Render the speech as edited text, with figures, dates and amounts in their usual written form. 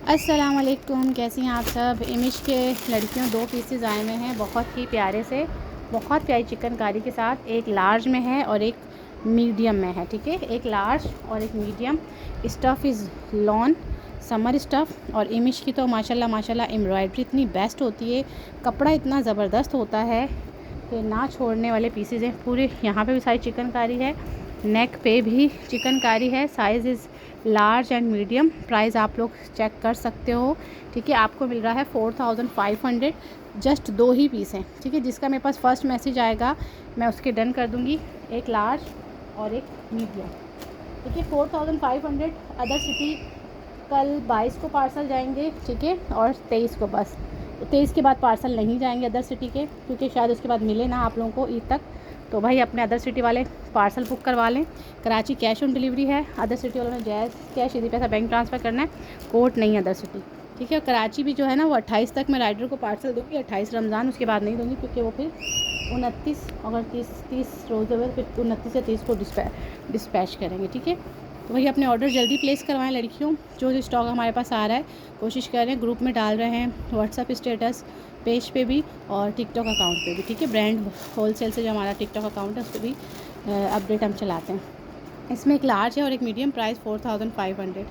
अस्सलाम वालेकुम, कैसी हैं आप सब। इमेज के लड़कियों 2 पीसेस आए हुए हैं बहुत ही प्यारे से, बहुत प्यारी चिकनकारी के साथ। एक लार्ज में है और एक मीडियम में है। ठीक है, एक लार्ज और एक medium. Stuff is lawn summer stuff. और इमेज की तो माशाल्लाह माशाल्लाह एम्ब्रॉयडरी इतनी बेस्ट होती है, कपड़ा इतना ज़बरदस्त होता है कि ना छोड़ने वाले पीसेस हैं पूरे। यहाँ पे भी सारी चिकनकारी है, नेक पे भी चिकनकारी है। Size is large and medium. Price आप लोग चेक कर सकते हो। ठीक है, आपको मिल रहा है 4500। जस्ट 2 ही पीस हैं। ठीक है, जिसका मेरे पास फर्स्ट मैसेज आएगा मैं उसके डन कर दूँगी। एक लार्ज और एक मीडियम। ठीक है, 4500। अदर सिटी कल 22 को पार्सल जाएंगे। ठीक है, और 23 को बस। 23 के बाद पार्सल नहीं जाएंगे अदर सिटी के, क्योंकि शायद उसके बाद मिले ना आप लोगों को ईद तक। तो भाई अपने अदर सिटी वाले पार्सल बुक करवा लें। कराची कैश ऑन डिलीवरी है, अदर सिटी वालों ने जैज़ कैश यदि पैसा बैंक ट्रांसफ़र करना है, कोर्ट नहीं है अदर सिटी। ठीक है, कराची भी जो है ना वो 28 तक मैं राइडर को पार्सल दूँगी, 28 रमज़ान, उसके बाद नहीं दूँगी, क्योंकि वो फिर 29 अगर 30 रोज़ है फिर 29 या 30 को डिस्पैच करेंगे। ठीक है, तो वही अपने ऑर्डर जल्दी प्लेस करवाएं लड़कियों। जो स्टॉक हमारे पास आ रहा है कोशिश करें, ग्रुप में डाल रहे हैं, व्हाट्सअप स्टेटस पेज पे भी और टिकटॉक अकाउंट पे भी। ठीक है, ब्रांड होलसेल से जो हमारा टिकटॉक अकाउंट है उस पर भी अपडेट हम चलाते हैं। इसमें एक लार्ज है और एक मीडियम। प्राइस 4500।